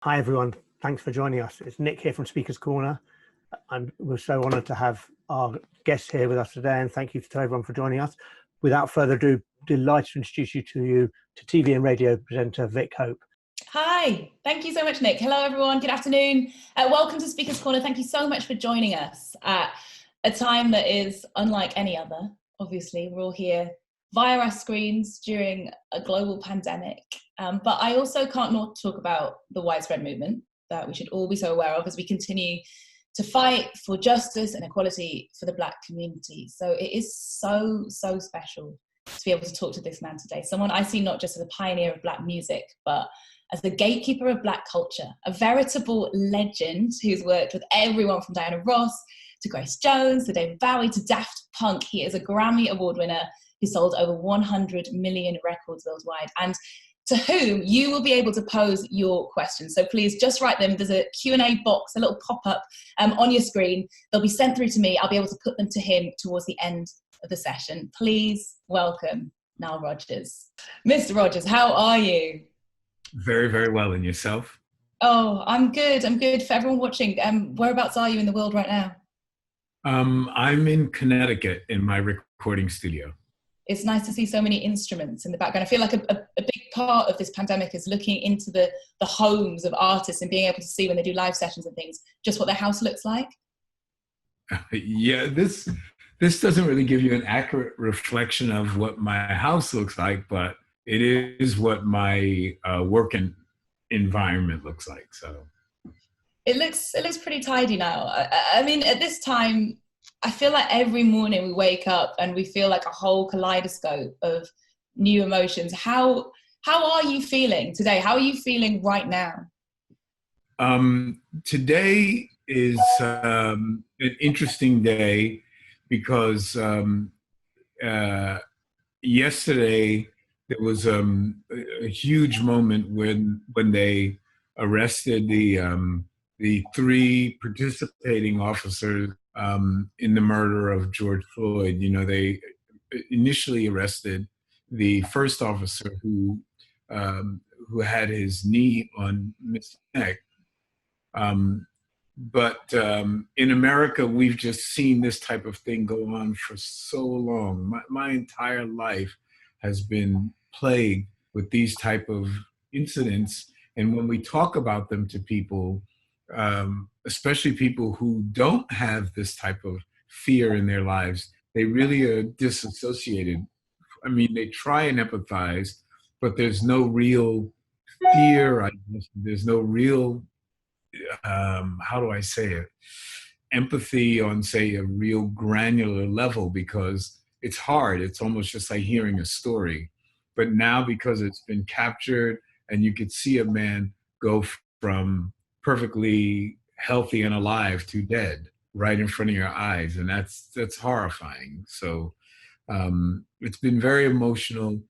Hi, everyone. Thanks for joining us. It's Nick here from Speaker's Corner. We're so honoured to have our guests here with us today, and thank you to everyone for joining us. Without further ado, delighted to introduce you to TV and radio presenter Vick Hope. Hi, thank you so much, Nick. Hello, everyone. Good afternoon. Welcome to Speaker's Corner. Thank you so much for joining us at a time that is unlike any other. Obviously, we're all here via our screens during a global pandemic. But I also can't not talk about the widespread movement that we should all be so aware of as we continue to fight for justice and equality for the Black community. So it is so special to be able to talk to this man today. Someone I see not just as a pioneer of Black music, but as the gatekeeper of Black culture, a veritable legend who's worked with everyone from Diana Ross to Grace Jones, to David Bowie, to Daft Punk. He is a Grammy Award winner who sold over 100 million records worldwide, and to whom you will be able to pose your questions. So please just write them. There's a Q&A box, a little pop-up on your screen. They'll be sent through to me. I'll be able to put them to him towards the end of the session. Please welcome Nile Rodgers. Mr. Rodgers, how are you? Very, very well. And yourself? Oh, I'm good. I'm good. For everyone watching, whereabouts are you in the world right now? I'm in Connecticut in my recording studio. It's nice to see so many instruments in the background. I feel like a big part of this pandemic is looking into the homes of artists and being able to see when they do live sessions and things, just what their house looks like. Yeah, this doesn't really give you an accurate reflection of what my house looks like, but it is what my working environment looks like. So it looks pretty tidy now. I mean, at this time, I feel like every morning we wake up and we feel like a whole kaleidoscope of new emotions. How are you feeling today? How are you feeling right now? Today is an interesting day because yesterday there was a huge moment when they arrested the three participating officers in the murder of George Floyd. You know, they initially arrested the first officer who had his knee on Mr. neck. But in America, we've just seen this type of thing go on for so long. My entire life has been plagued with these type of incidents. And when we talk about them to people, especially people who don't have this type of fear in their lives, they really are disassociated. I mean, they try and empathize, but there's no real fear. There's no real, how do I say it? Empathy on, say, a real granular level, because it's hard. It's almost just like hearing a story. But now, because it's been captured and you could see a man go from perfectly healthy and alive to dead right in front of your eyes, and that's horrifying. So it's been very emotional,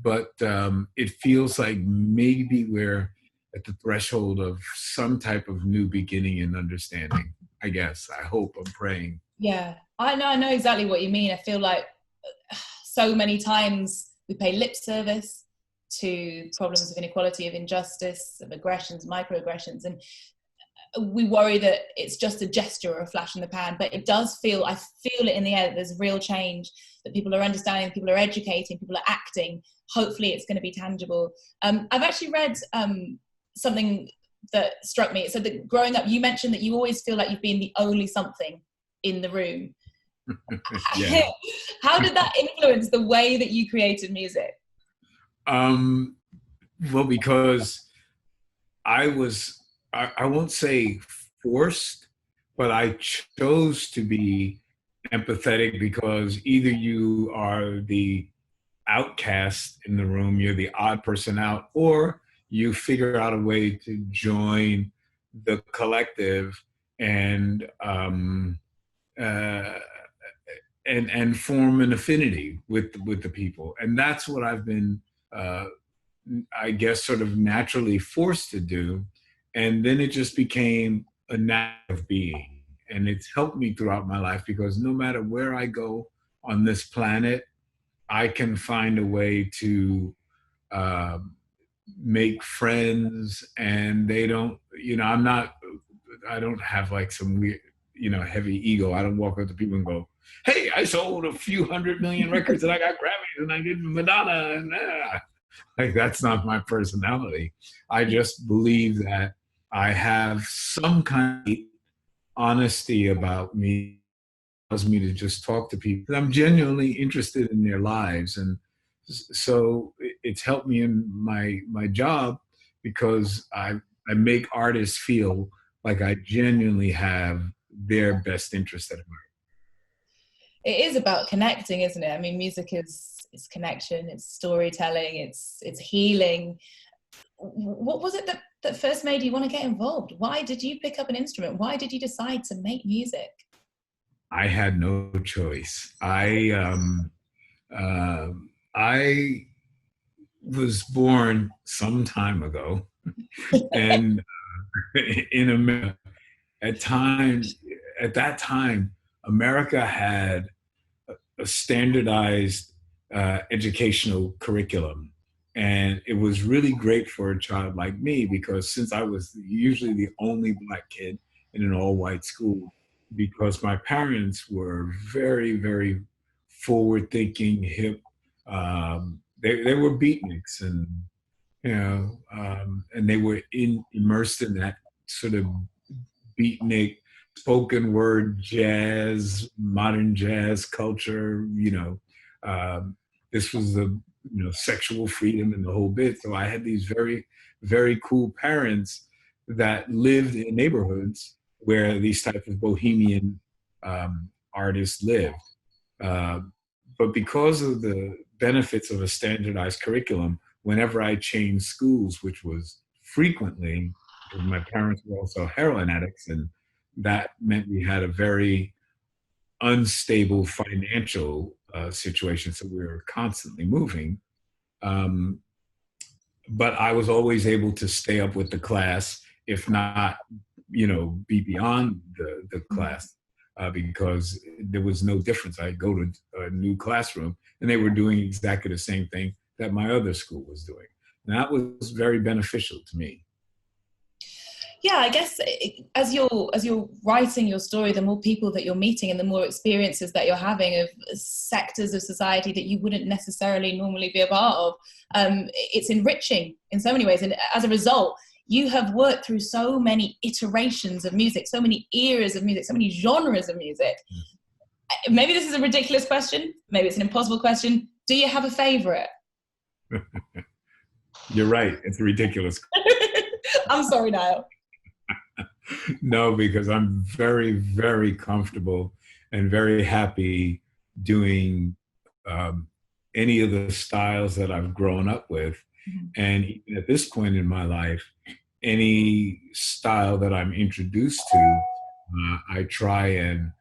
but it feels like maybe we're at the threshold of some type of new beginning and understanding. I guess. I hope. I'm praying. Yeah, I know exactly what you mean. I feel like so many times we pay lip service to problems of inequality, of injustice, of aggressions, microaggressions, and we worry that it's just a gesture or a flash in the pan. But it does I feel it in the air that there's real change, that people are understanding, people are educating, people are acting. Hopefully it's going to be tangible. I've actually read something that struck me. So that growing up, you mentioned that you always feel like you've been the only something in the room. Yeah. How did that influence the way that you created music? Well, because I won't say forced, but I chose to be empathetic, because either you are the outcast in the room, you're the odd person out, or you figure out a way to join the collective and form an affinity with the people. And that's what I've been, I guess, sort of naturally forced to do. And then it just became a knack of being. And it's helped me throughout my life, because no matter where I go on this planet, I can find a way to make friends, and they don't, I don't have like some weird, heavy ego. I don't walk up to people and go, hey, I sold a few 100 million records and I got Grammys and I did Madonna, and like, that's not my personality. I just believe that I have some kind of honesty about me, allows me to just talk to people. I'm genuinely interested in their lives, and so it's helped me in my job, because I make artists feel like I genuinely have their best interest at heart. It is about connecting, isn't it? I mean, music is connection, it's storytelling, it's healing. What was it that first made you want to get involved? Why did you pick up an instrument? Why did you decide to make music? I had no choice. I was born some time ago, and in America, at that time, America had a standardized educational curriculum. And it was really great for a child like me, because since I was usually the only Black kid in an all-white school, because my parents were very, very forward-thinking, hip. They were beatniks, and and they were immersed in that sort of beatnik, spoken word jazz, modern jazz culture. This was the sexual freedom and the whole bit. So I had these very, very cool parents that lived in neighborhoods where these type of bohemian artists lived. But because of the benefits of a standardized curriculum, whenever I changed schools, which was frequently, because my parents were also heroin addicts, and that meant we had a very unstable financial situation, so we were constantly moving. But I was always able to stay up with the class, if not, be beyond the class, because there was no difference. I'd go to a new classroom, and they were doing exactly the same thing that my other school was doing. And that was very beneficial to me. Yeah, I guess as you're writing your story, the more people that you're meeting and the more experiences that you're having of sectors of society that you wouldn't necessarily normally be a part of, it's enriching in so many ways. And as a result, you have worked through so many iterations of music, so many eras of music, so many genres of music. Maybe this is a ridiculous question. Maybe it's an impossible question. Do you have a favorite? You're right. It's ridiculous. I'm sorry, Nile. No, because I'm very, very comfortable and very happy doing any of the styles that I've grown up with. Mm-hmm. And even at this point in my life, any style that I'm introduced to, I try and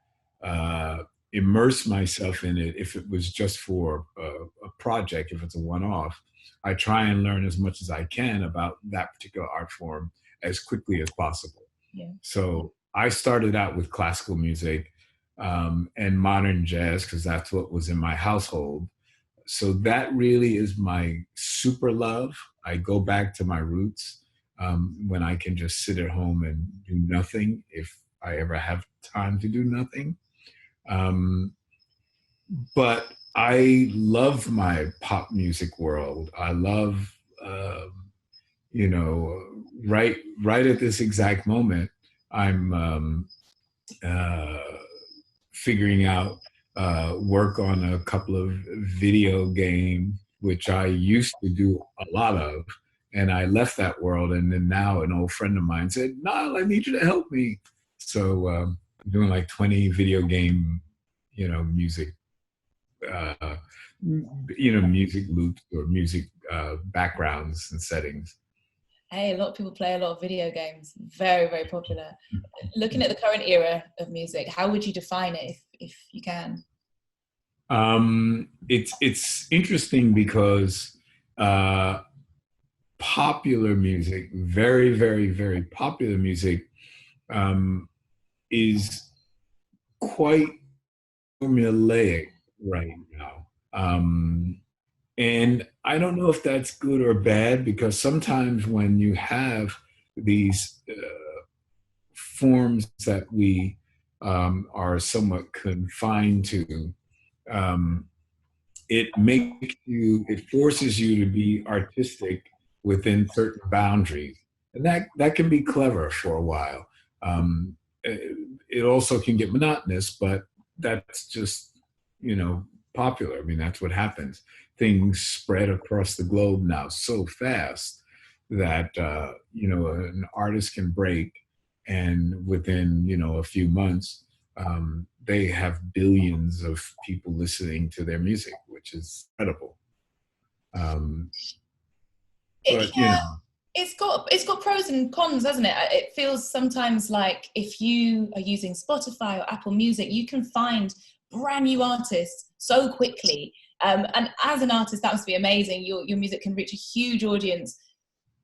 immerse myself in it. If it was just for a project, if it's a one-off, I try and learn as much as I can about that particular art form as quickly as possible. Yeah. So I started out with classical music and modern jazz, because that's what was in my household. So that really is my super love. I go back to my roots when I can just sit at home and do nothing, if I ever have time to do nothing. But I love my pop music world. I love, right at this exact moment, I'm figuring out work on a couple of video games, which I used to do a lot of, and I left that world. And then now an old friend of mine said, "Niall, I need you to help me." So I'm doing like 20 video game, music, music loops or music backgrounds and settings. Hey, a lot of people play a lot of video games. Very, very popular. Looking at the current era of music, how would you define it if you can? It's interesting because popular music, very, very, very popular music, is quite formulaic right now. And I don't know if that's good or bad, because sometimes when you have these forms that we are somewhat confined to, um, it forces you to be artistic within certain boundaries, and that can be clever for a while. It also can get monotonous, but that's just, popular. I mean, that's what happens. Things spread across the globe now so fast that an artist can break, and within a few months, they have billions of people listening to their music, which is incredible. Um, but Yeah, it's got pros and cons, hasn't it? It feels sometimes like if you are using Spotify or Apple Music, you can find brand new artists so quickly. And as an artist, that must be amazing. Your music can reach a huge audience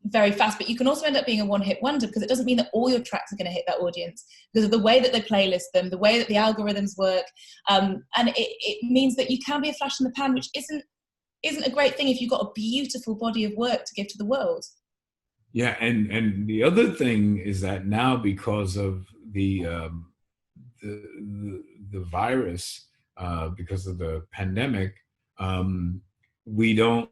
very fast, but you can also end up being a one-hit wonder, because it doesn't mean that all your tracks are going to hit that audience, because of the way that they playlist them, the way that the algorithms work. And it means that you can be a flash in the pan, which isn't a great thing if you've got a beautiful body of work to give to the world. yeah, and the other thing is that now, because of the virus, because of the pandemic, we don't.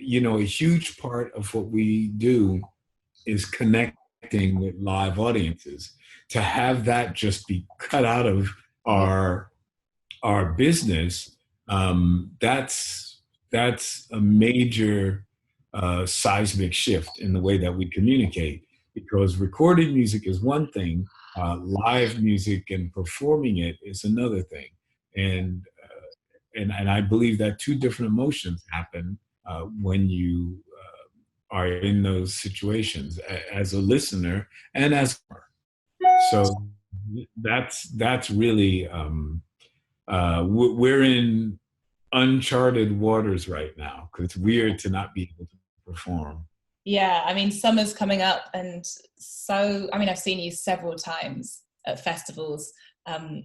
A huge part of what we do is connecting with live audiences. To have that just be cut out of our business, that's a major seismic shift in the way that we communicate. Because recorded music is one thing, live music and performing it is another thing, and and I believe that two different emotions happen when you are in those situations, as a listener and as so. That's really we're in uncharted waters right now, because it's weird to not be able to perform. Yeah, I mean, summer's coming up, and so, I mean, I've seen you several times at festivals, and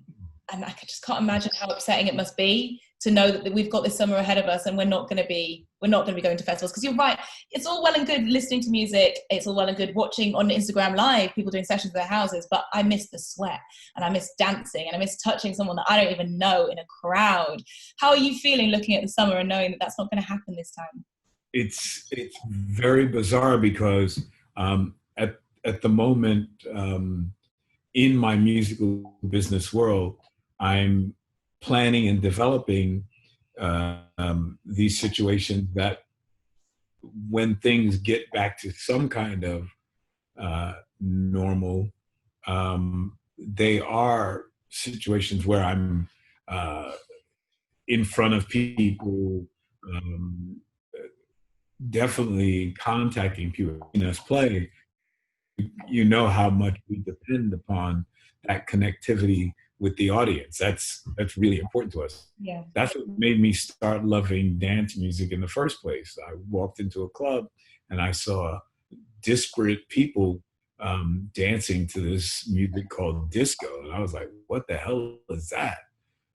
I just can't imagine how upsetting it must be to know that we've got this summer ahead of us and we're not going to be going to festivals. Because you're right, it's all well and good listening to music, it's all well and good watching on Instagram Live people doing sessions at their houses, but I miss the sweat, and I miss dancing, and I miss touching someone that I don't even know in a crowd. How are you feeling looking at the summer and knowing that that's not going to happen this time? It's very bizarre, because at the moment, in my musical business world, I'm planning and developing these situations that, when things get back to some kind of normal, they are situations where I'm in front of people, um, definitely contacting people in us play. How much we depend upon that connectivity with the audience. That's really important to us. Yeah. That's what made me start loving dance music in the first place. I walked into a club and I saw disparate people dancing to this music called disco, and I was like, "What the hell is that?"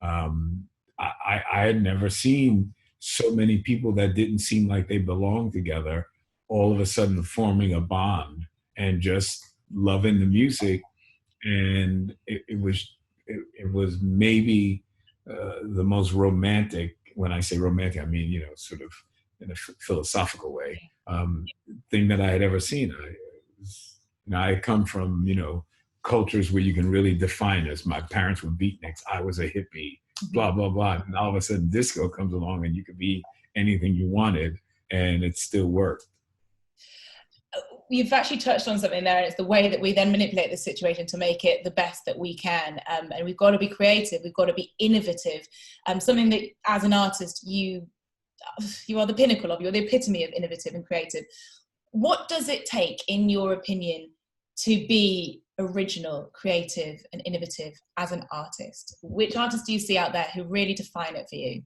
I had never seen so many people that didn't seem like they belonged together, all of a sudden forming a bond and just loving the music. And it was maybe the most romantic. When I say romantic, I mean, sort of in a philosophical way, thing that I had ever seen. I come from cultures where you can really define us. My parents were beatniks. I was a hippie. Blah blah blah. And all of a sudden, disco comes along, and you could be anything you wanted, and it still worked. You've actually touched on something there, and it's the way that we then manipulate the situation to make it the best that we can. And we've got to be creative, we've got to be innovative. Something that, as an artist, you are the pinnacle of, you're the epitome of innovative and creative. What does it take, in your opinion, to be original, creative, and innovative as an artist? Which artists do you see out there who really define it for you?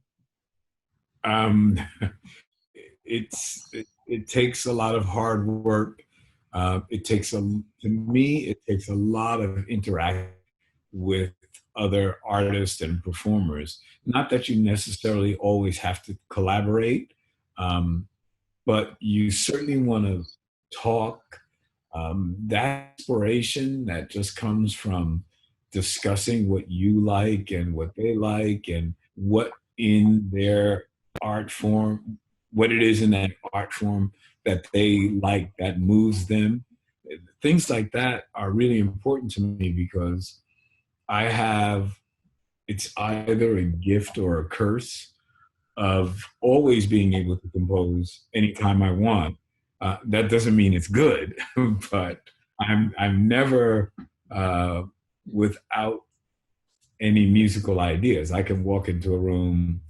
It takes a lot of hard work. To me, it takes a lot of interaction with other artists and performers. Not that you necessarily always have to collaborate, but you certainly want to talk. That inspiration that just comes from discussing what you like and what they like and what in their art form, what it is in that art form that they like, that moves them. Things like that are really important to me because I have, it's either a gift or a curse of always being able to compose anytime I want. That doesn't mean it's good, but I'm never without any musical ideas. I can walk into a room,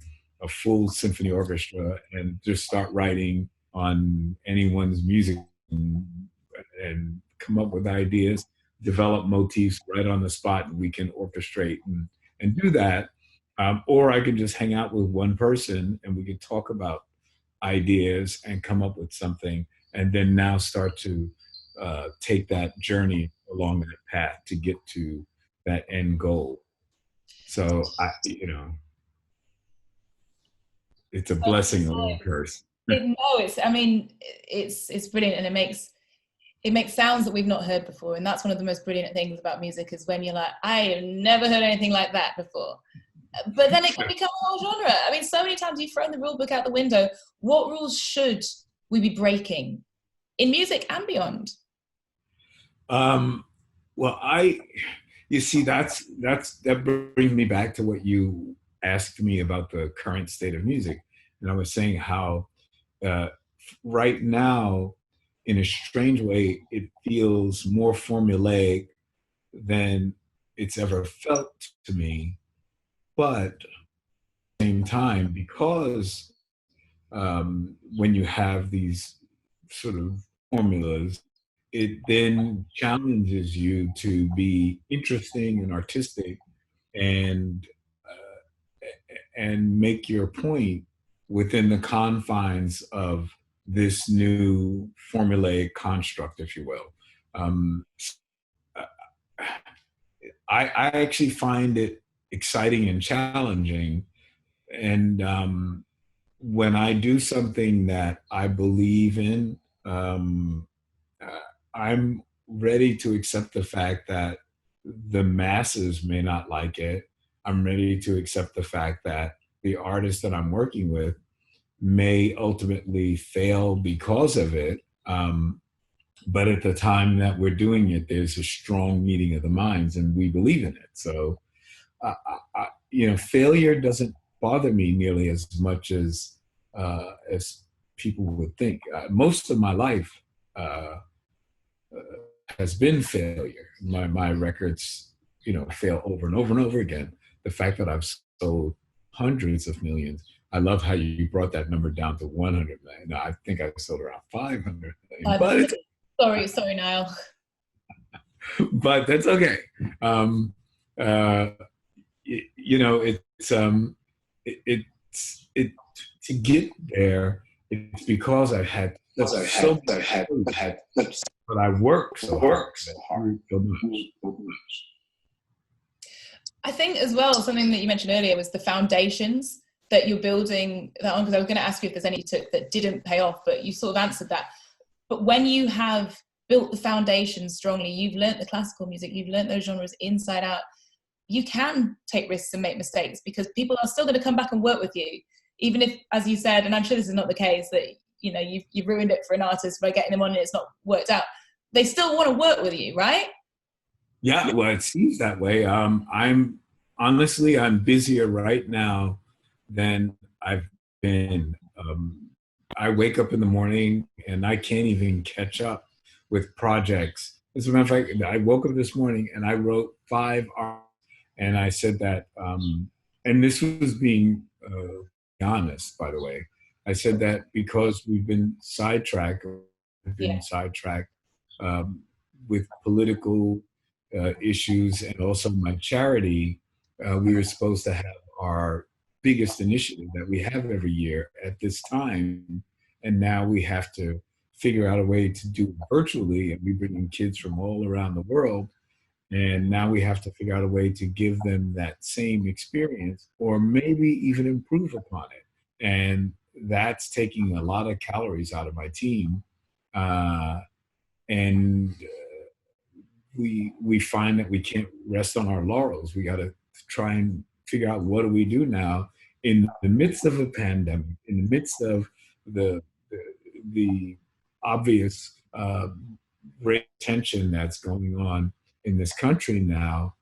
a full symphony orchestra, and just start writing on anyone's music and come up with ideas, develop motifs right on the spot, and we can orchestrate and do that. Or I can just hang out with one person and we can talk about ideas and come up with something, and then now start to take that journey along that path to get to that end goal. So it's a blessing or a curse. It's brilliant, and it makes sounds that we've not heard before, and that's one of the most brilliant things about music, is when you're like, I have never heard anything like that before. But then it can become a whole genre. I mean, so many times you've thrown the rule book out the window. What rules should we be breaking in music and beyond? Well, you see, that brings me back to what you asked me about the current state of music. And I was saying how right now, in a strange way, it feels more formulaic than it's ever felt to me. But at the same time, because when you have these sort of formulas, it then challenges you to be interesting and artistic and make your point within the confines of this new formulaic construct, if you will. I actually find it exciting and challenging. And when I do something that I believe in, I'm ready to accept the fact that the masses may not like it. I'm ready to accept the fact that the artist that I'm working with may ultimately fail because of it. But at the time that we're doing it, there's a strong meeting of the minds and we believe in it. So, failure doesn't bother me nearly as much as people would think. Most of my life has been failure. My records, fail over and over and over again. The fact that I've sold hundreds of millions. I love how you brought that number down to 100 million. No, I think I sold around 500 million. Sorry, Nile. But that's okay. To get there. It's because I've had but I work so hard. I think as well, something that you mentioned earlier was the foundations that you're building that on, because I was going to ask you if there's any you took that didn't pay off, but you sort of answered that. But when you have built the foundation strongly, you've learnt the classical music, you've learnt those genres inside out, you can take risks and make mistakes because people are still going to come back and work with you. Even if, as you said, and I'm sure this is not the case, that you've ruined it for an artist by getting them on and it's not worked out, they still want to work with you, right? Yeah, well, it seems that way. I'm busier right now than I've been. I wake up in the morning and I can't even catch up with projects. As a matter of fact, I woke up this morning and I wrote 5 articles, and I said that, and this was being honest, by the way. I said that because we've been sidetracked with political issues, and also my charity, we were supposed to have our biggest initiative that we have every year at this time, and now we have to figure out a way to do it virtually, and we bring in kids from all around the world, And now we have to figure out a way to give them that same experience or maybe even improve upon it. And that's taking a lot of calories out of my team. And we find that we can't rest on our laurels. We got to try and figure out, what do we do now in the midst of a pandemic, in the midst of the obvious great tension that's going on in this country now.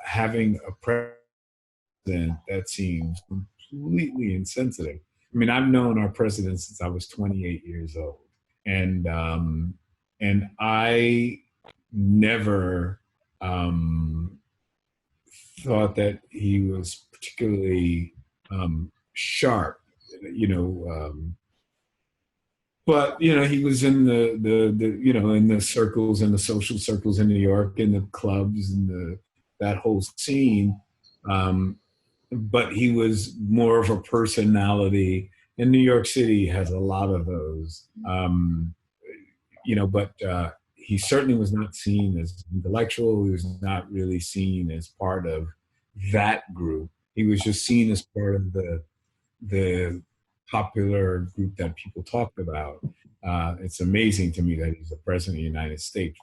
Having a president that seems completely insensitive. I mean, I've known our president since I was 28 years old, and I never thought that he was particularly sharp, but he was in the in the circles, in the social circles in New York, in the clubs, and that whole scene. But he was more of a personality, and New York City has a lot of those. But he certainly was not seen as intellectual. He was not really seen as part of that group. He was just seen as part of the popular group that people talked about. It's amazing to me that he's the president of the United States,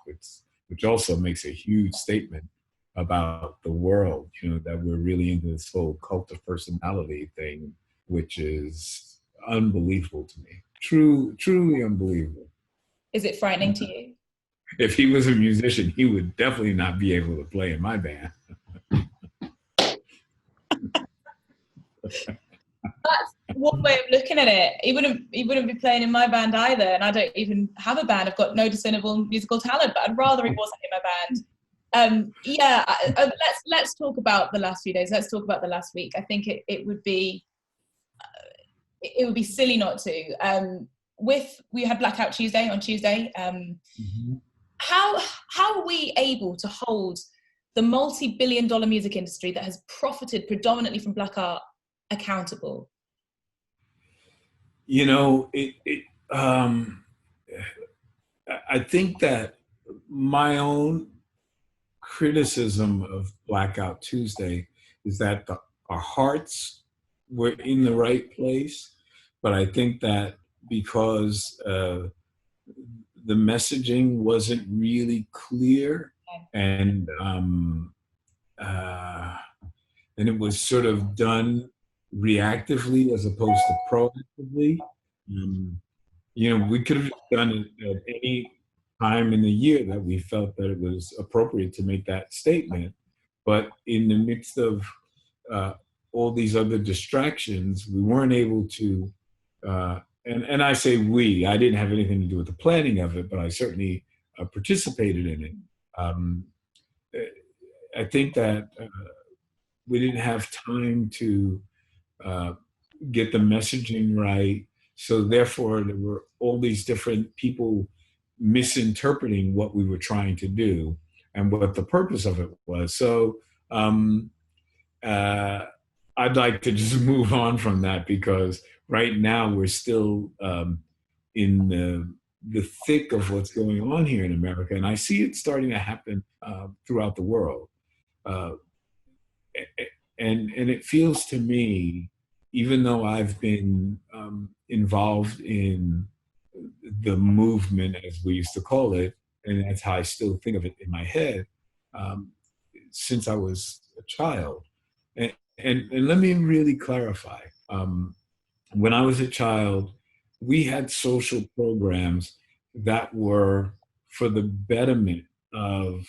which also makes a huge statement about the world, that we're really into this whole cult of personality thing, which is unbelievable to me. Truly unbelievable. Is it frightening to you? If he was a musician, he would definitely not be able to play in my band. That's one way of looking at it. He wouldn't be playing in my band either, and I don't even have a band. I've got no discernible musical talent, but I'd rather he wasn't in my band. Let's talk about the last few days. Let's talk about the last week. I think it would be silly not to. We had Blackout Tuesday on Tuesday. How are we able to hold the multi-billion-dollar music industry that has profited predominantly from black art accountable? I think that my own criticism of Blackout Tuesday is that our hearts were in the right place, but I think that because the messaging wasn't really clear, and it was sort of done reactively as opposed to proactively. We could have done it at any time in the year that we felt that it was appropriate to make that statement, but in the midst of all these other distractions, we weren't able to. And I say we. I didn't have anything to do with the planning of it, but I certainly participated in it. I think that we didn't have time to get the messaging right. So therefore, there were all these different people misinterpreting what we were trying to do and what the purpose of it was. So I'd like to just move on from that, because right now we're still in the thick of what's going on here in America, and I see it starting to happen throughout the world. And it feels to me, even though I've been involved in the movement, as we used to call it, and that's how I still think of it in my head, since I was a child. And let me really clarify. When I was a child, we had social programs that were for the betterment of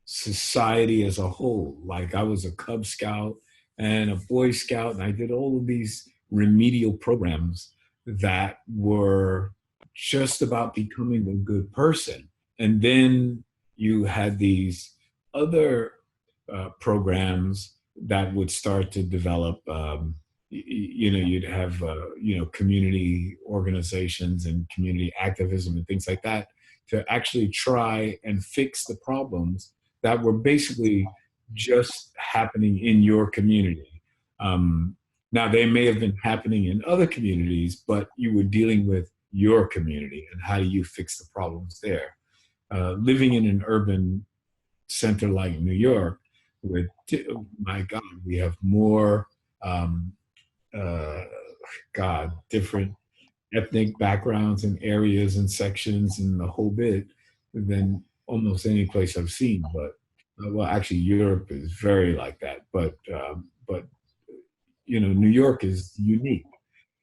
society as a whole. Like, I was a Cub Scout and a Boy Scout, and I did all of these remedial programs that were just about becoming a good person. And then you had these other programs that would start to develop. You'd have community organizations and community activism and things like that to actually try and fix the problems that were basically just happening in your community. Now, they may have been happening in other communities, but you were dealing with your community and how do you fix the problems there. Living in an urban center like New York, with, my God, we have more, uh, different ethnic backgrounds and areas and sections and the whole bit than almost any place I've seen. But well, actually, Europe is very like that. But New York is unique,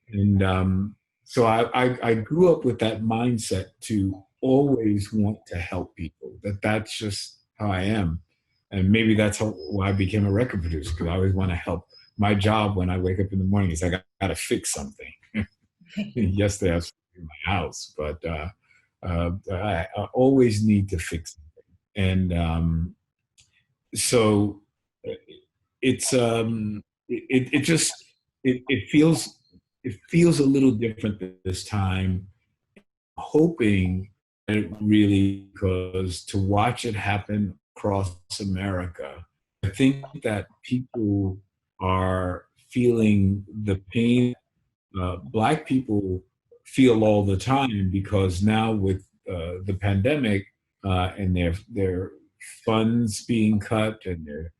and so I grew up with that mindset to always want to help people. That's just how I am, and maybe that's why I became a record producer, because I always want to help. My job when I wake up in the morning is I got to fix something. Yesterday I was in my house, but I always need to fix something, and so it's it just it feels a little different this time. Hoping that it really, because to watch it happen across America, I think that people are feeling the pain Black people feel all the time, because now with the pandemic and their funds being cut and their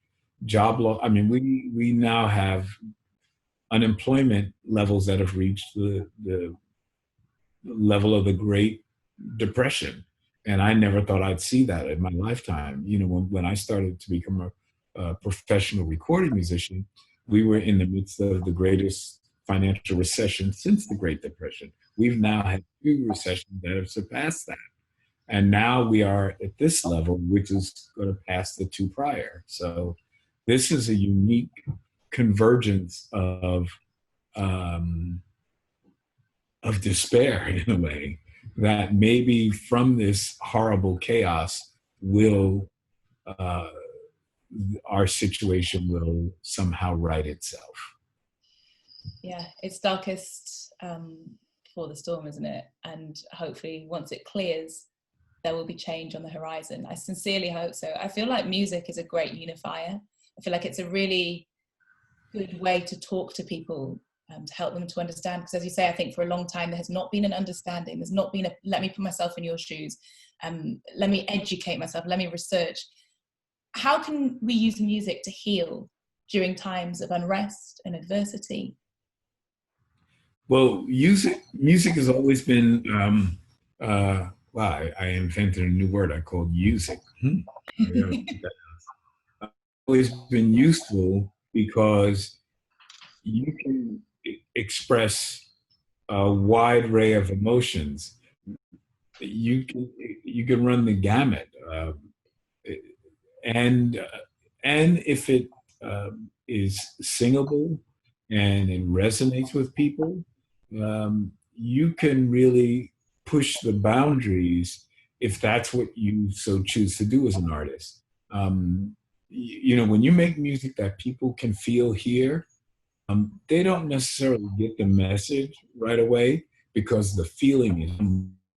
job loss, I mean, we now have unemployment levels that have reached the level of the Great Depression, and I never thought I'd see that in my lifetime. When I started to become a professional recording musician, we were in the midst of the greatest financial recession since the Great Depression. We've now had 2 recessions that have surpassed that. And now we are at this level, which is going to pass the 2 prior. So this is a unique convergence of despair, in a way, that maybe from this horrible chaos our situation will somehow right itself. Yeah, it's darkest before the storm, isn't it? And hopefully once it clears, there will be change on the horizon. I sincerely hope so. I feel like music is a great unifier. I feel like it's a really good way to talk to people, to help them to understand. Because as you say, I think for a long time there has not been an understanding. There's not been let me put myself in your shoes. Let me educate myself. Let me research. How can we use music to heal during times of unrest and adversity? Well, music has always been, I invented a new word I called music. Always been useful because you can express a wide array of emotions. You can run the gamut, and if it is singable and it resonates with people, you can really push the boundaries if that's what you so choose to do as an artist. When you make music that people can feel, hear, they don't necessarily get the message right away, because the feeling is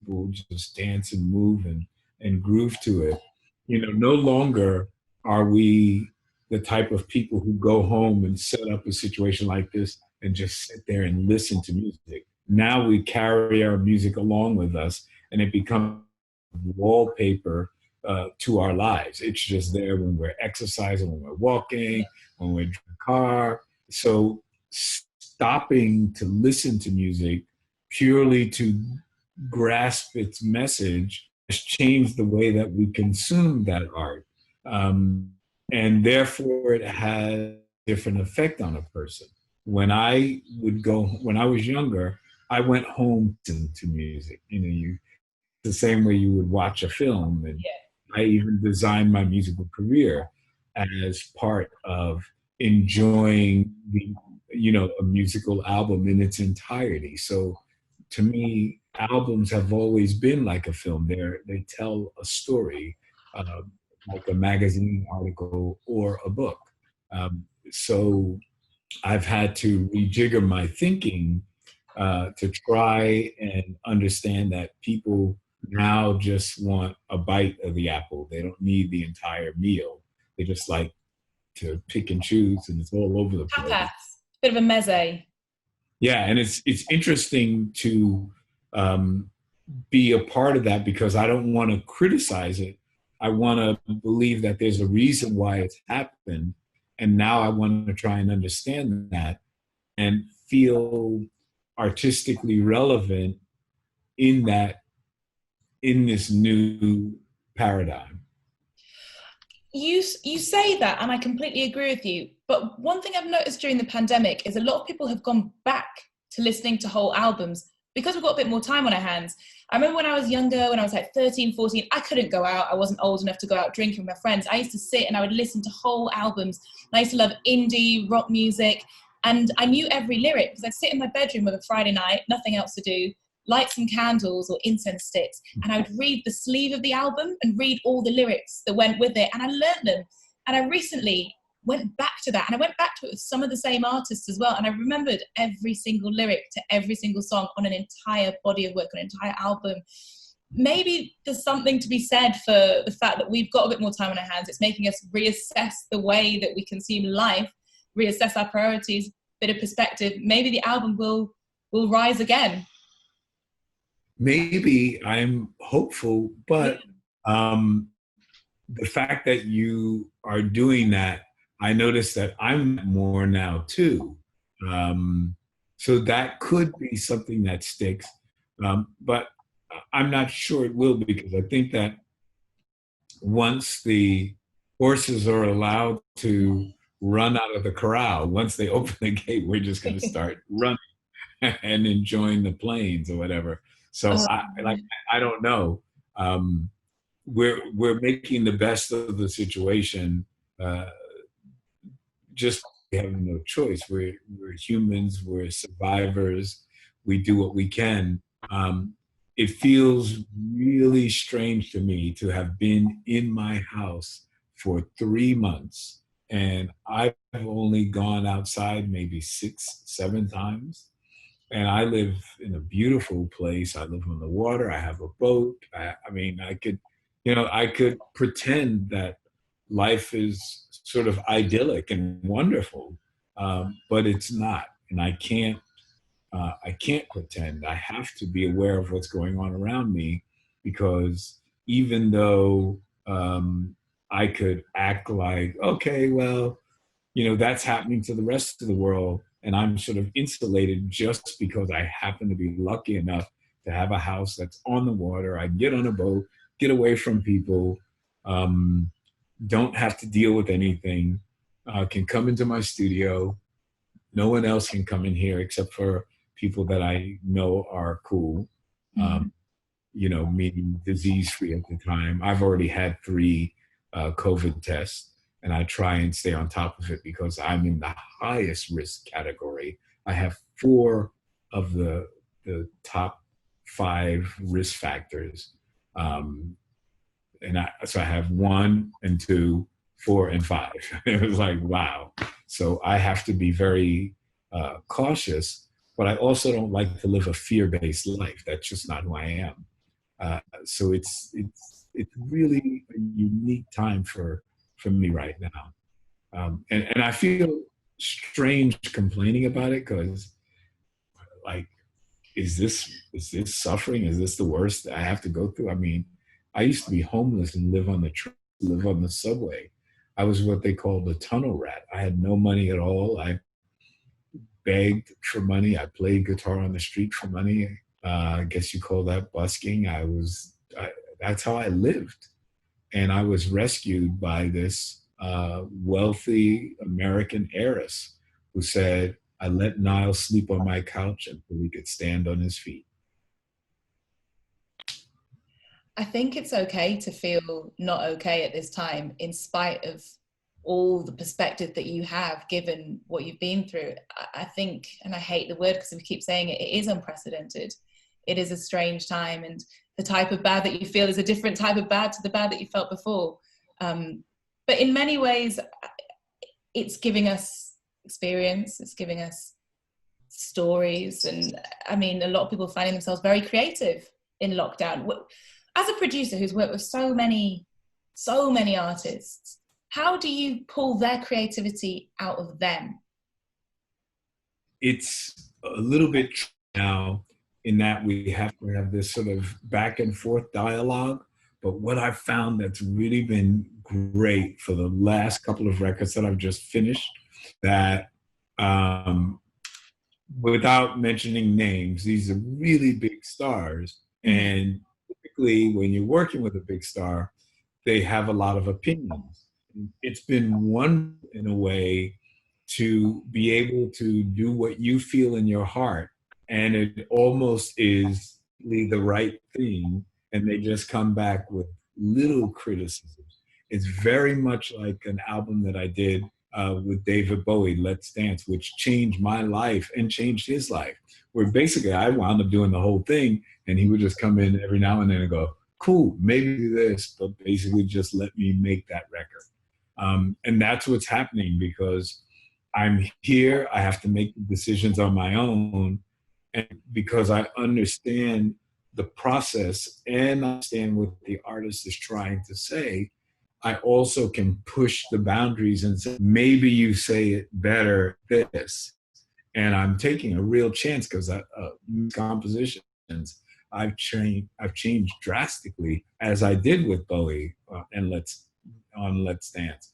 people just dance and move and groove to it. No longer are we the type of people who go home and set up a situation like this and just sit there and listen to music. Now we carry our music along with us, and it becomes wallpaper to our lives. It's just there when we're exercising, when we're walking, when we're in the car. So stopping to listen to music purely to grasp its message has changed the way that we consume that art. And therefore it has a different effect on a person. When I was younger, I went home to music. The same way you would watch a film. And I even designed my musical career as part of enjoying a musical album in its entirety. So to me, albums have always been like a film. They tell a story, like a magazine article or a book. So I've had to rejigger my thinking to try and understand that people now just want a bite of the apple. They don't need the entire meal. They just like to pick and choose, and it's all over the place. Tapas, bit of a meze. Yeah, and it's interesting to be a part of that, because I don't want to criticize it, I want to believe that there's a reason why it's happened. And now I want to try and understand that and feel artistically relevant in that, in this new paradigm. You say that, and I completely agree with you. But one thing I've noticed during the pandemic is a lot of people have gone back to listening to whole albums because we've got a bit more time on our hands. I remember when I was younger, when I was like 13, 14, I couldn't go out. I wasn't old enough to go out drinking with my friends. I used to sit and I would listen to whole albums. And I used to love indie rock music. And I knew every lyric because I'd sit in my bedroom with a Friday night, nothing else to do, light some candles or incense sticks, and I would read the sleeve of the album and read all the lyrics that went with it, and I learned them. And I recently went back to that, and I went back to it with some of the same artists as well, and I remembered every single lyric to every single song on an entire body of work, on an entire album. Maybe there's something to be said for the fact that we've got a bit more time on our hands. It's making us reassess the way that we consume life, reassess our priorities, bit of perspective. Maybe the album will rise again. Maybe. I'm hopeful, but the fact that you are doing that, I notice that I'm more now too. So that could be something that sticks, but I'm not sure it will, because I think that once the horses are allowed to run out of the corral, once they open the gate, we're just going to start running and enjoying the plains or whatever. So I don't know. We're making the best of the situation. Just having no choice. We're humans. We're survivors. We do what we can. It feels really strange to me to have been in my house for 3 months, and I've only gone outside maybe 6, 7 times. And I live in a beautiful place. I live on the water. I have a boat. I mean, I could pretend that life is sort of idyllic and wonderful, but it's not. And I can't pretend. I have to be aware of what's going on around me, because even though I could act like, okay, well, that's happening to the rest of the world, and I'm sort of insulated just because I happen to be lucky enough to have a house that's on the water. I get on a boat, get away from people, don't have to deal with anything, can come into my studio. No one else can come in here except for people that I know are cool, meaning disease-free at the time. I've already had 3 COVID tests, and I try and stay on top of it because I'm in the highest risk category. I have 4 of the top 5 risk factors. So I have 1 and 2, 4 and 5. It was like, wow. So I have to be very cautious, but I also don't like to live a fear-based life. That's just not who I am. So it's really a unique time for me right now. And I feel strange complaining about it, because like, is this suffering? Is this the worst that I have to go through? I mean, I used to be homeless and live on the subway. I was what they call the tunnel rat. I had no money at all. I begged for money. I played guitar on the street for money. I guess you call that busking. That's how I lived. And I was rescued by this wealthy American heiress who said, I let Nile sleep on my couch until he could stand on his feet. I think it's okay to feel not okay at this time, in spite of all the perspective that you have, given what you've been through. I think, and I hate the word because we keep saying it, it is unprecedented. It is a strange time, and the type of bad that you feel is a different type of bad to the bad that you felt before. But in many ways, it's giving us experience, it's giving us stories. And I mean, a lot of people finding themselves very creative in lockdown. As a producer who's worked with so many artists, how do you pull their creativity out of them? It's a little bit now in that we have to have this sort of back and forth dialogue, But what I've found that's really been great for the last couple of records that I've just finished, that without mentioning names, these are really big stars. And typically when you're working with a big star, they have a lot of opinions. It's been wonderful in a way to be able to do what you feel in your heart. And it almost is the right thing. And they just come back with little criticisms. It's very much like an album that I did with David Bowie, Let's Dance, which changed my life and changed his life. Where basically I wound up doing the whole thing, and he would just come in every now and then and go, cool, maybe do this, but basically just let me make that record. And that's what's happening, because I'm here, I have to make decisions on my own, and because I understand the process and understand what the artist is trying to say, I also can push the boundaries and say, maybe you say it better this. And I'm taking a real chance, because compositions I've changed drastically, as I did with Bowie and Let's Dance.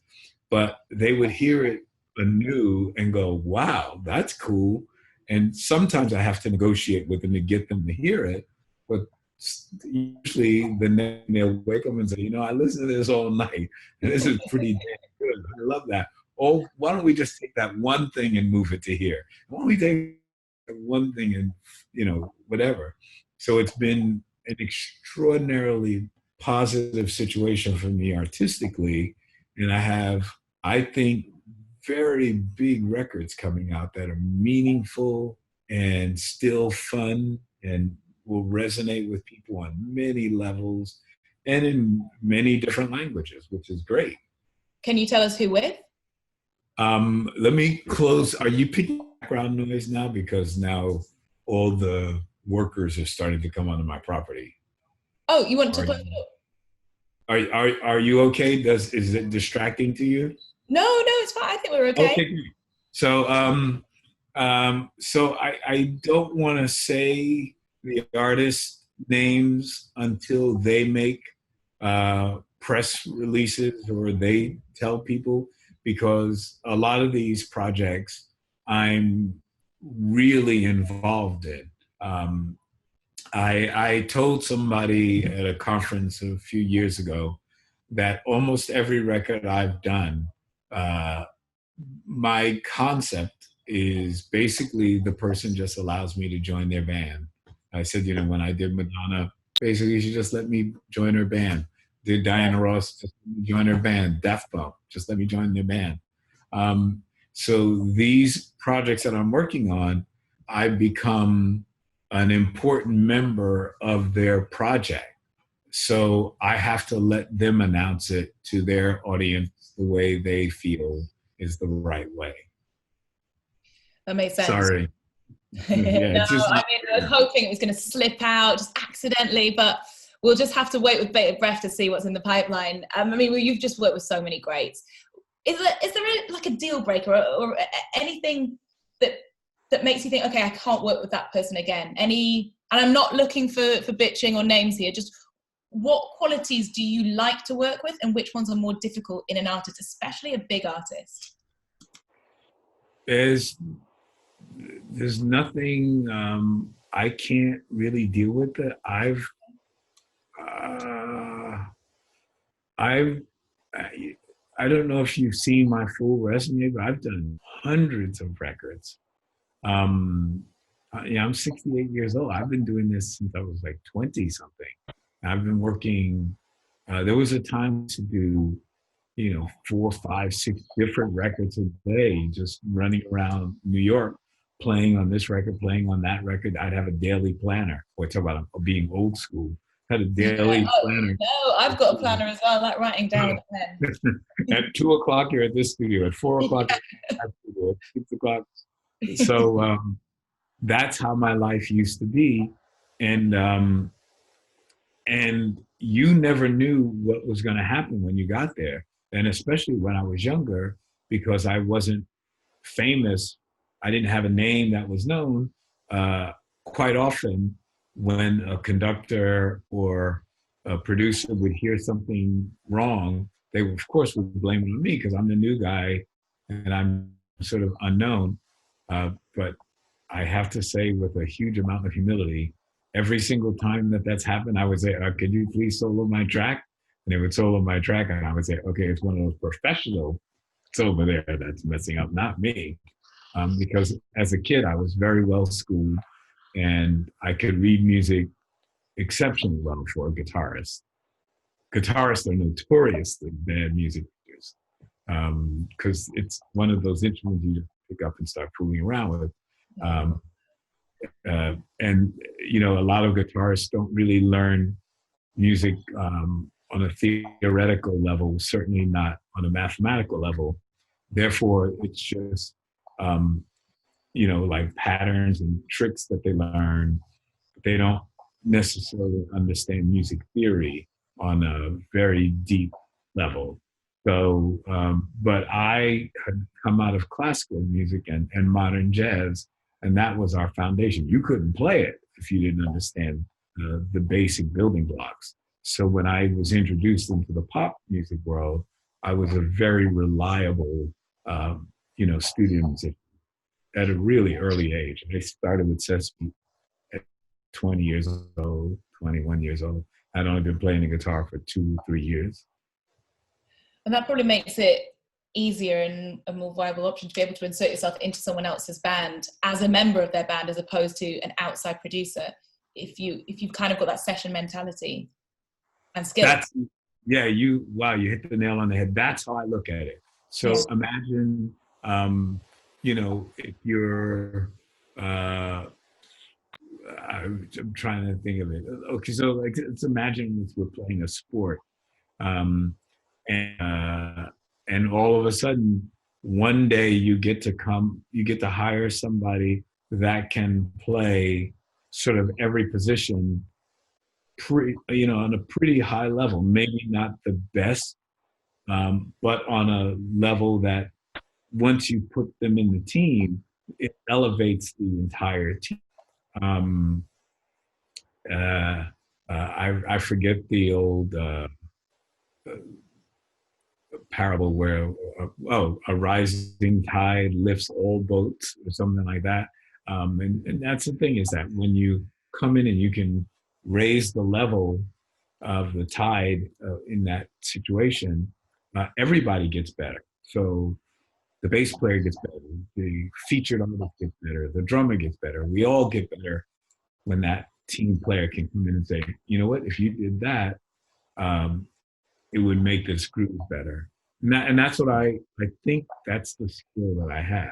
But they would hear it anew and go, wow, that's cool. And sometimes I have to negotiate with them to get them to hear it. But usually the next they'll wake up and say, I listened to this all night, and this is pretty damn good. I love that. Oh, why don't we just take that one thing and move it to here? Why don't we take one thing and, whatever. So it's been an extraordinarily positive situation for me artistically. And I have, I think, very big records coming out that are meaningful and still fun and will resonate with people on many levels and in many different languages, which is great. Can you tell us who with? Let me close. Are you picking background noise now? Because now all the workers are starting to come onto my property. Oh, you want to close it up? Are you okay? Is it distracting to you? No, it's fine. I think we're okay. Okay, great. So, so I don't want to say the artist names until they make press releases or they tell people, because a lot of these projects I'm really involved in. I told somebody at a conference a few years ago that almost every record I've done, my concept is basically the person just allows me to join their band. I said, when I did Madonna, basically she just let me join her band. Did Diana Ross, just let me join her band. Daft Punk, just let me join their band. So these projects that I'm working on, I've become an important member of their project. So I have to let them announce it to their audience the way they feel is the right way. That makes sense. Sorry. I was hoping it was going to slip out just accidentally, but we'll just have to wait with bated breath to see what's in the pipeline. You've just worked with so many greats. Is there a deal breaker or anything that makes you think, okay, I can't work with that person again? And I'm not looking for bitching or names here, just what qualities do you like to work with and which ones are more difficult in an artist, especially a big artist? There's nothing I can't really deal with it. I don't know if you've seen my full resume, but I've done hundreds of records. I'm 68 years old. I've been doing this since I was like 20 something. I've been working. There was a time to do, 4, 5, 6 different records a day, just running around New York, playing on this record, playing on that record. I'd have a daily planner. Boy, talk about being old school. Had a daily planner. No, I've got a planner as well, like writing down with a pen. At 2 o'clock, you're at this studio. At 4 o'clock, at 6 o'clock. So that's how my life used to be. And you never knew what was going to happen when you got there. And especially when I was younger, because I wasn't famous, I didn't have a name that was known. Quite often when a conductor or a producer would hear something wrong, they of course would blame it on me because I'm the new guy and I'm sort of unknown. But I have to say, with a huge amount of humility, every single time that that's happened, I would say, "Could you please solo my track?" And they would solo my track, and I would say, "Okay, it's one of those professionals over there that's messing up, not me." Because as a kid, I was very well schooled, and I could read music exceptionally well for a guitarist. Guitarists are notoriously bad music readers because it's one of those instruments you just pick up and start fooling around with. Um, and you know, a lot of guitarists don't really learn music on a theoretical level, certainly not on a mathematical level. Therefore, it's just you know, like patterns and tricks that they learn. They don't necessarily understand music theory on a very deep level. So, but I had come out of classical music and modern jazz, and that was our foundation. You couldn't play it if you didn't understand the basic building blocks. So when I was introduced into the pop music world, I was a very reliable, you know, student musician at a really early age. I started with Sesame at 20 years old, 21 years old. I'd only been playing the guitar for 2 or 3 years. And that probably makes it easier and a more viable option to be able to insert yourself into someone else's band as a member of their band, as opposed to an outside producer. If you've kind of got that session mentality and skill. Yeah, you hit the nail on the head. That's how I look at it. So imagine, you know, if you're, I'm trying to think of it. Okay, so like, let's imagine if we're playing a sport, um, and all of a sudden, one day you get to hire somebody that can play sort of every position, you know, on a pretty high level. Maybe not the best, but on a level that once you put them in the team, it elevates the entire team. Um, I forget the old parable where a rising tide lifts all boats or something like that. And that's the thing, is that when you come in and you can raise the level of the tide in that situation, everybody gets better. So the bass player gets better, the featured artist gets better, the drummer gets better. We all get better when that team player can come in and say, you know what, if you did that, it would make this group better. And that's what I think that's the skill that I have.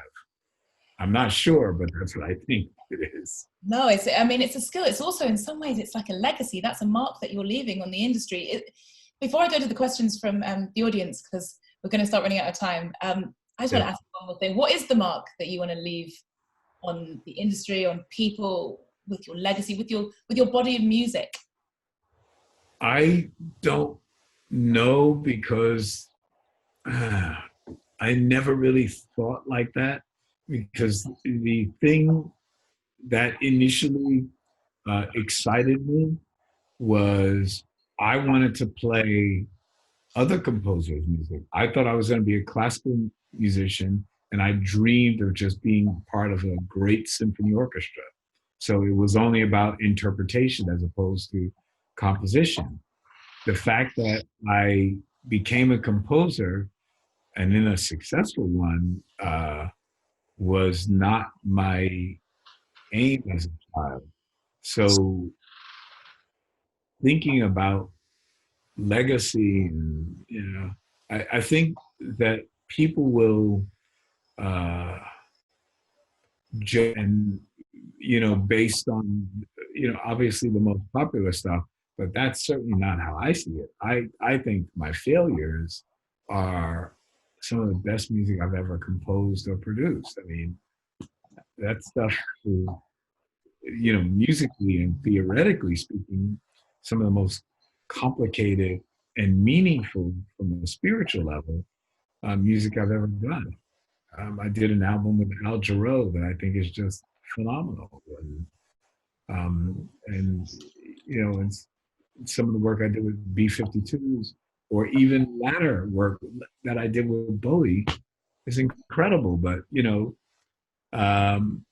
I'm not sure, but that's what I think it is. No, it's a skill. It's also, in some ways, it's like a legacy. That's a mark that you're leaving on the industry. Before I go to the questions from the audience, because we're going to start running out of time, I just want to ask one more thing. What is the mark that you want to leave on the industry, on people, with your legacy, with your body of music? I don't know, because I never really thought like that, because the thing that initially excited me was I wanted to play other composers' music. I thought I was going to be a classical musician, and I dreamed of just being part of a great symphony orchestra. So it was only about interpretation as opposed to composition. The fact that I became a composer, and then a successful one, was not my aim as a child. So thinking about legacy, and, you know, I think that people will judge, and, you know, based on, you know, obviously the most popular stuff, but that's certainly not how I see it. I think my failures are some of the best music I've ever composed or produced. I mean, that stuff is, you know, musically and theoretically speaking, some of the most complicated and meaningful from a spiritual level music I've ever done. I did an album with Al Jarreau that I think is just phenomenal. And you know, some of the work I did with B-52s, or even latter work that I did with Bowie is incredible. But, um,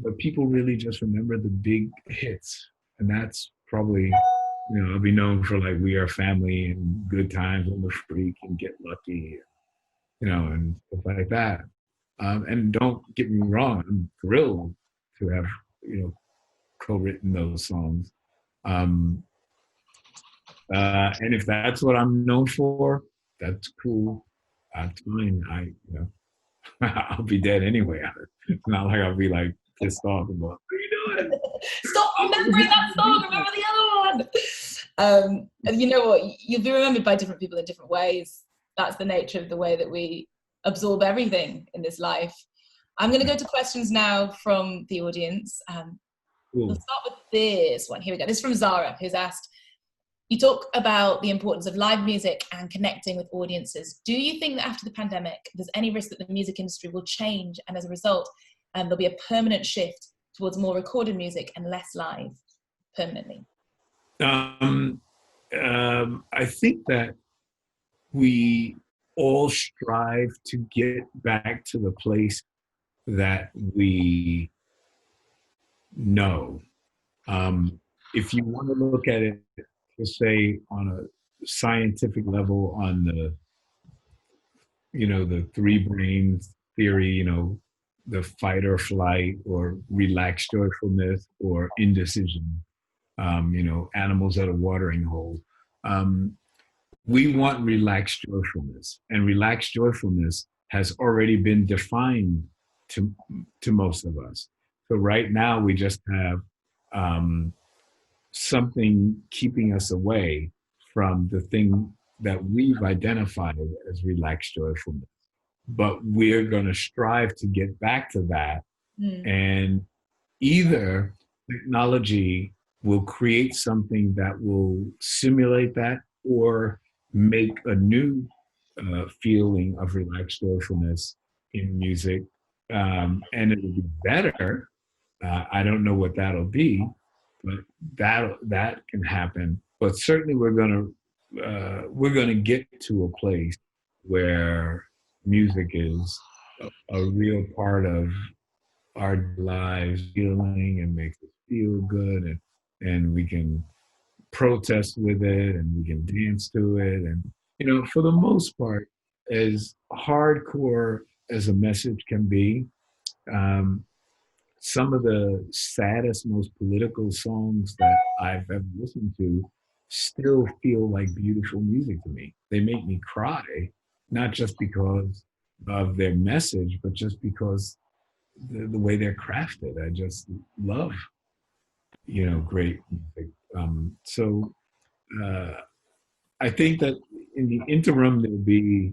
but people really just remember the big hits. And that's probably, I'll be known for like We Are Family and Good Times and The Freak and Get Lucky, and stuff like that. And don't get me wrong, I'm thrilled to have, co-written those songs. And if that's what I'm known for, that's cool. That's fine. I'll be dead anyway. It's not like I'll be like pissed off about, what are you doing? Stop remembering that song, remember the other one. And you know what? You'll be remembered by different people in different ways. That's the nature of the way that we absorb everything in this life. I'm going to go to questions now from the audience. Cool. We'll start with this one. Here we go. This is from Zara, who's asked, you talk about the importance of live music and connecting with audiences. Do you think that after the pandemic, there's any risk that the music industry will change, and as a result, there'll be a permanent shift towards more recorded music and less live permanently? I think that we all strive to get back to the place that we know. If you want to look at it, to say on a scientific level, on the three brains theory, the fight or flight, or relaxed joyfulness, or indecision, animals at a watering hole. We want relaxed joyfulness, and relaxed joyfulness has already been defined to most of us. So right now we just have something keeping us away from the thing that we've identified as relaxed joyfulness. But we're going to strive to get back to that. And either technology will create something that will simulate that, or make a new feeling of relaxed joyfulness in music. And it'll be better. I don't know what that'll be, but that can happen. But certainly we're gonna get to a place where music is a real part of our lives, feeling, and makes us feel good, and we can protest with it, and we can dance to it. And for the most part, as hardcore as a message can be, some of the saddest, most political songs that I've ever listened to still feel like beautiful music to me. They make me cry, not just because of their message, but just because the way they're crafted. I just love, great music. So I think that in the interim, there'll be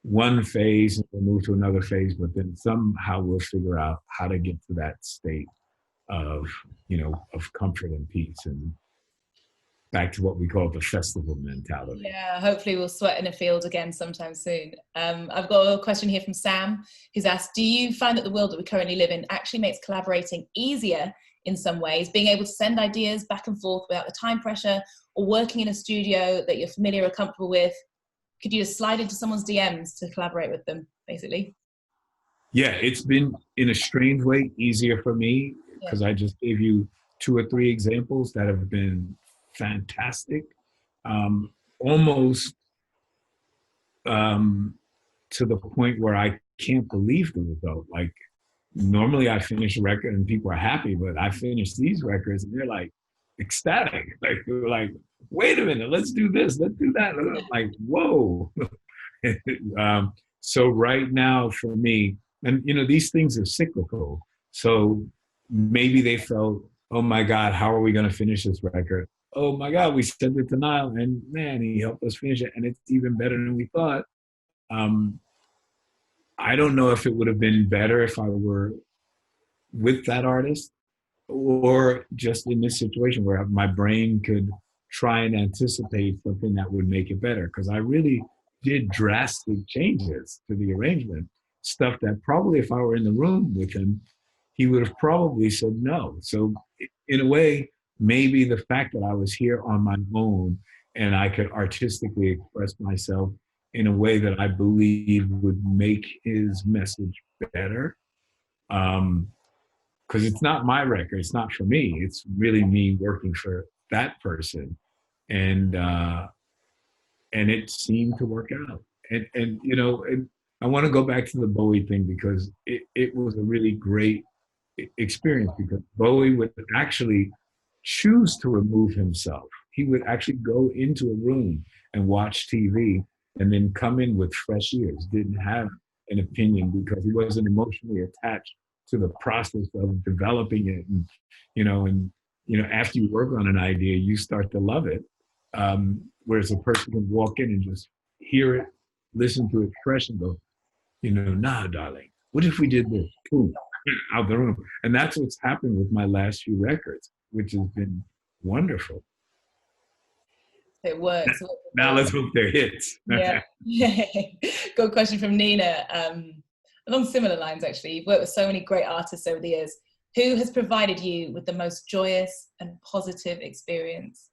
one phase and we'll move to another phase, but then somehow we'll figure out how to get to that state of, of comfort and peace, and back to what we call the festival mentality. Yeah, hopefully we'll sweat in a field again sometime soon. I've got a question here from Sam, who's asked, do you find that the world that we currently live in actually makes collaborating easier in some ways, being able to send ideas back and forth without the time pressure, or working in a studio that you're familiar or comfortable with? Could you just slide into someone's DMs to collaborate with them, basically? Yeah, it's been, in a strange way, easier for me, because I just gave you 2 or 3 examples that have been fantastic. Almost to the point where I can't believe the result. Like, normally I finish a record and people are happy, but I finish these records and they're like ecstatic. Like, they're like, wait a minute, let's do this, let's do that. And I'm like, whoa. So right now for me, and these things are cyclical. So maybe they felt, oh my God, how are we going to finish this record? Oh my God, we sent it to Nile, and man, he helped us finish it, and it's even better than we thought. I don't know if it would have been better if I were with that artist, or just in this situation where my brain could try and anticipate something that would make it better. Because I really did drastic changes to the arrangement, stuff that probably if I were in the room with him, he would have probably said no. So in a way, maybe the fact that I was here on my own and I could artistically express myself in a way that I believe would make his message better. Because it's not my record, it's not for me. It's really me working for that person, and it seemed to work out. And you know, and I want to go back to the Bowie thing because it was a really great experience because Bowie would actually choose to remove himself. He would actually go into a room and watch TV and then come in with fresh ears, didn't have an opinion because he wasn't emotionally attached to the process of developing it. And after you work on an idea, you start to love it. Whereas a person can walk in and just hear it, listen to it fresh and go, nah, darling, what if we did this? Boom, out the room. And that's what's happened with my last few records, which has been wonderful. It works. Now let's hope they're hits. Yeah. Good question from Nina. Along similar lines, actually. You've worked with so many great artists over the years. Who has provided you with the most joyous and positive experience?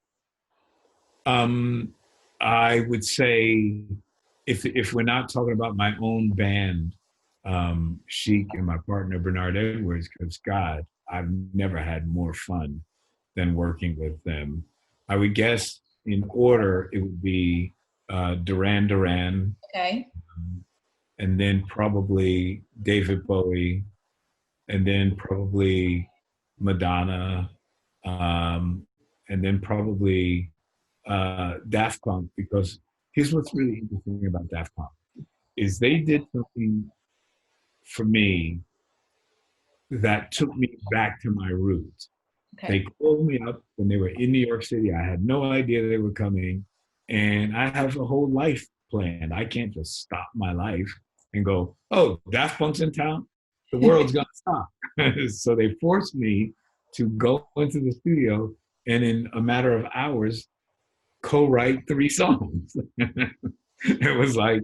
I would say, if we're not talking about my own band, CHIC and my partner Bernard Edwards, because God, I've never had more fun than working with them. I would guess in order it would be Duran Duran. Okay. And then probably David Bowie, and then probably Madonna, and then probably Daft Punk, because here's what's really interesting about Daft Punk, is they did something for me that took me back to my roots. Okay. They called me up when they were in New York City. I had no idea they were coming, and I have a whole life planned. I can't just stop my life and go, oh, Daft Punk's in town? The world's gonna stop. So they forced me to go into the studio and in a matter of hours, co-write 3 songs. It was like,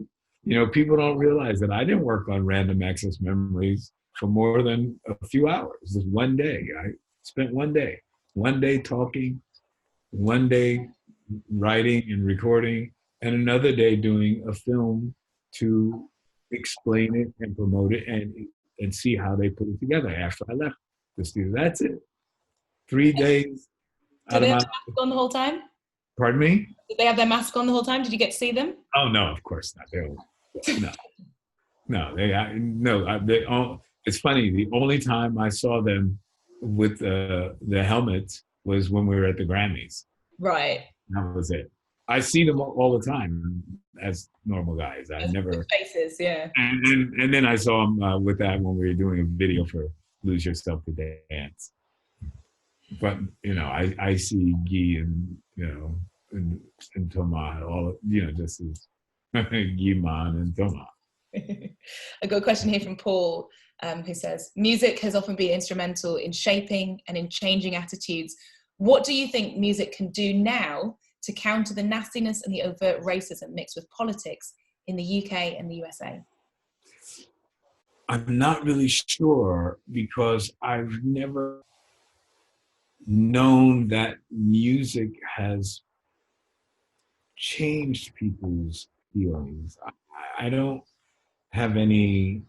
people don't realize that I didn't work on Random Access Memories for more than a few hours. Just one day. I spent one day talking, one day writing and recording, and another day doing a film to explain it and promote it and see how they put it together after I left the studio. That's it. 3 days. Did they have their mask on the whole time? Pardon me? Did they have their mask on the whole time? Did you get to see them? Oh no, of course not. It's funny. The only time I saw them with the helmets was when we were at the Grammys. Right. That was it. I see them all the time as normal guys. I never faces, yeah. And then I saw them with that when we were doing a video for "Lose Yourself to Dance." But I see Guy and Thomas all just as Guy Man and Thomas. I got a question here from Paul, who says, music has often been instrumental in shaping and in changing attitudes. What do you think music can do now to counter the nastiness and the overt racism mixed with politics in the UK and the USA? I'm not really sure because I've never known that music has changed people's feelings. I don't have any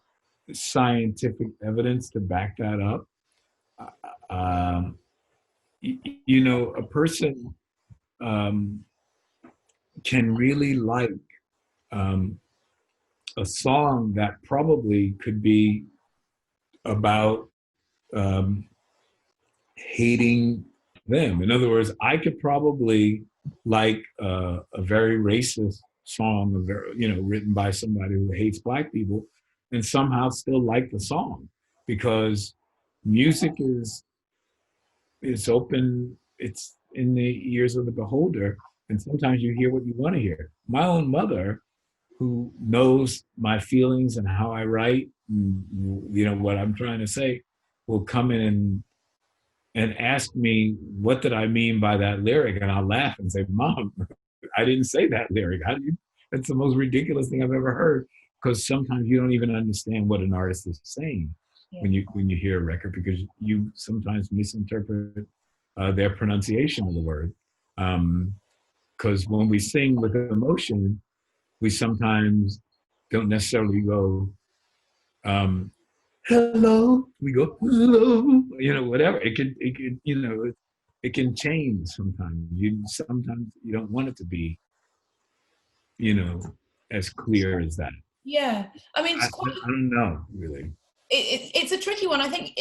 scientific evidence to back that up. A person can really like a song that probably could be about hating them. In other words, I could probably like a very racist song, written by somebody who hates Black people, and somehow still like the song, because music is open. It's in the ears of the beholder, and sometimes you hear what you want to hear. My own mother, who knows my feelings and how I write, and, what I'm trying to say, will come in and ask me, what did I mean by that lyric? And I'll laugh and say, Mom, I didn't say that lyric. That's the most ridiculous thing I've ever heard, because sometimes you don't even understand what an artist is saying. when you hear a record, because you sometimes misinterpret their pronunciation of the word. Because when we sing with emotion, we sometimes don't necessarily go, hello. We go, hello. Whatever. It can, it can change sometimes. Sometimes you don't want it to be, as clear as that. Yeah, I mean, I don't know, really. It's a tricky one. I think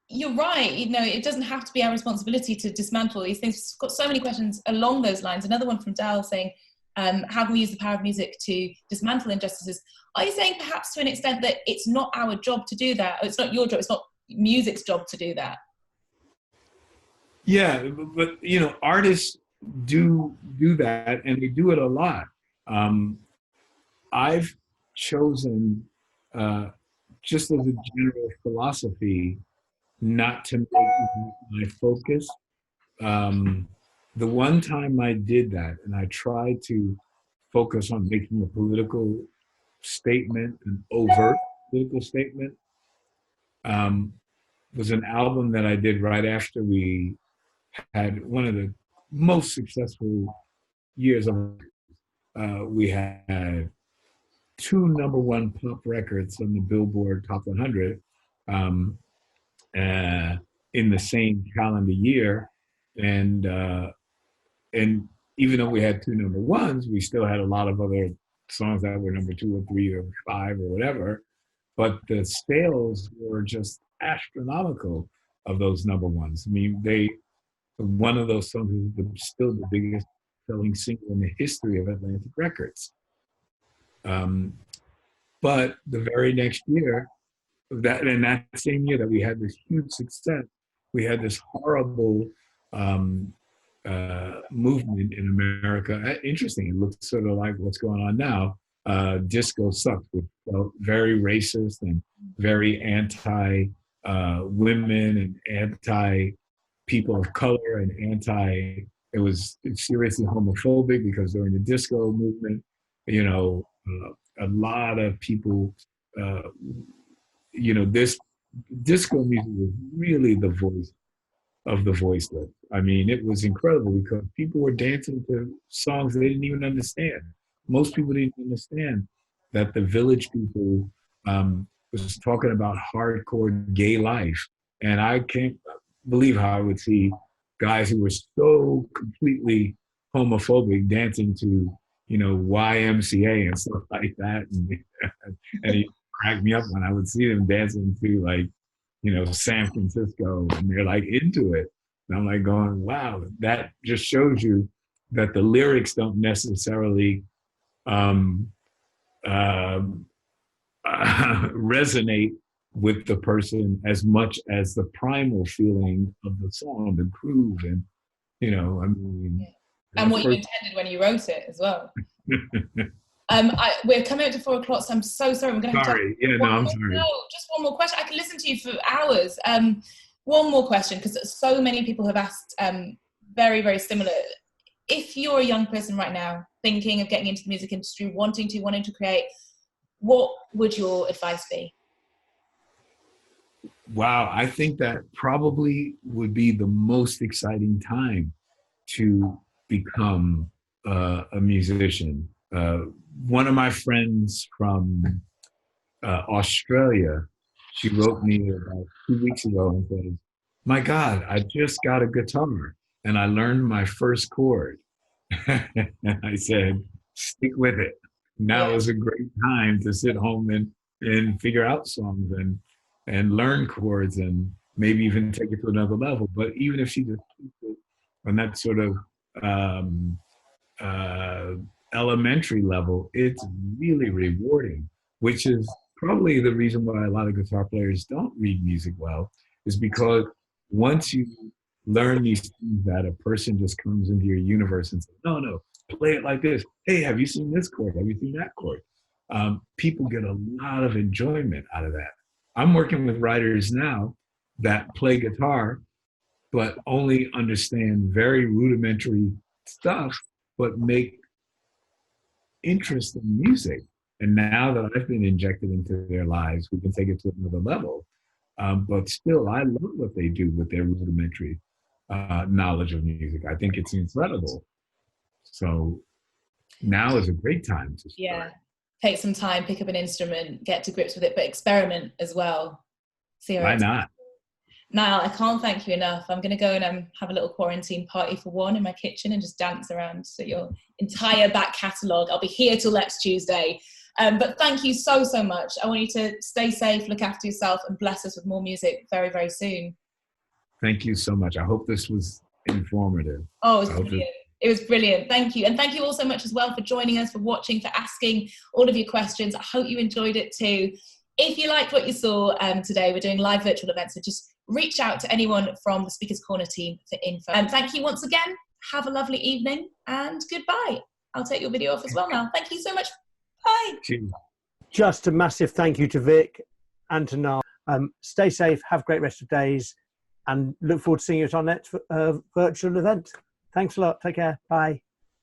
you're right. It doesn't have to be our responsibility to dismantle these things. We've got so many questions along those lines. Another one from Dal saying, how can we use the power of music to dismantle injustices? Are you saying perhaps to an extent that it's not our job to do that? Or it's not your job, it's not music's job to do that? Yeah, but artists do that, and they do it a lot. I've chosen, just as a general philosophy, not to make my focus. The one time I did that, and I tried to focus on making a political statement, an overt political statement, was an album that I did right after we had one of the most successful years of. We had 2 #1 pop records on the Billboard Top 100 in the same calendar year, and even though we had 2 #1s, we still had a lot of other songs that were #2 or 3 or 5 or whatever. But the sales were just astronomical of those #1s. I mean, one of those songs is still the biggest selling single in the history of Atlantic Records. But the very next year, that same year that we had this huge success, we had this horrible movement in America. Interesting, it looks sort of like what's going on now. Disco sucked. It felt very racist and very anti women and anti people of color and it was seriously homophobic, because during the disco movement, a lot of people, this disco music was really the voice of the voiceless. I mean, it was incredible because people were dancing to songs they didn't even understand. Most people didn't understand that the Village People was talking about hardcore gay life. And I can't believe how I would see guys who were so completely homophobic dancing to, YMCA and stuff like that. And it cracked me up when I would see them dancing to, like, San Francisco, and they're like into it. And I'm like going, wow, that just shows you that the lyrics don't necessarily resonate with the person as much as the primal feeling of the song, the groove, and I mean, and what you intended when you wrote it as well. We're coming up to 4 o'clock, so I'm so sorry. We're going to have sorry. I'm sorry. No, just one more question. I can listen to you for hours. One more question, because so many people have asked very, very similar. If you're a young person right now thinking of getting into the music industry, wanting to create, what would your advice be? Wow, I think that probably would be the most exciting time to become a musician. One of my friends from Australia, she wrote me about 2 weeks ago and said, my God, I just got a guitar and I learned my first chord. And I said, stick with it. Now is a great time to sit home and figure out songs and learn chords and maybe even take it to another level. But even if she just keeps it on that sort of elementary level, it's really rewarding, which is probably the reason why a lot of guitar players don't read music well, is because once you learn these things that a person just comes into your universe and says, no, play it like this. Hey, have you seen this chord? Have you seen that chord? People get a lot of enjoyment out of that. I'm working with writers now that play guitar, but only understand very rudimentary stuff, but make interesting music. And now that I've been injected into their lives, we can take it to another level. But still, I love what they do with their rudimentary knowledge of music. I think it's incredible. So now is a great time to start. Yeah. Take some time, pick up an instrument, get to grips with it, but experiment as well. Why not? Nile, I can't thank you enough. I'm going to go and have a little quarantine party for one in my kitchen and just dance around to your entire back catalogue. I'll be here till next Tuesday. But thank you so, so much. I want you to stay safe, look after yourself, and bless us with more music very, very soon. Thank you so much. I hope this was informative. Oh, it was brilliant. It was brilliant. Thank you. And thank you all so much as well for joining us, for watching, for asking all of your questions. I hope you enjoyed it too. If you liked what you saw today, we're doing live virtual events, so just reach out to anyone from the Speakers Corner team for info. And thank you once again. Have a lovely evening and goodbye. I'll take your video off as well now. Thank you so much. Bye. Cheers. Just a massive thank you to Vic and to Nile. Stay safe, have a great rest of days, and look forward to seeing you at our next virtual event. Thanks a lot. Take care. Bye.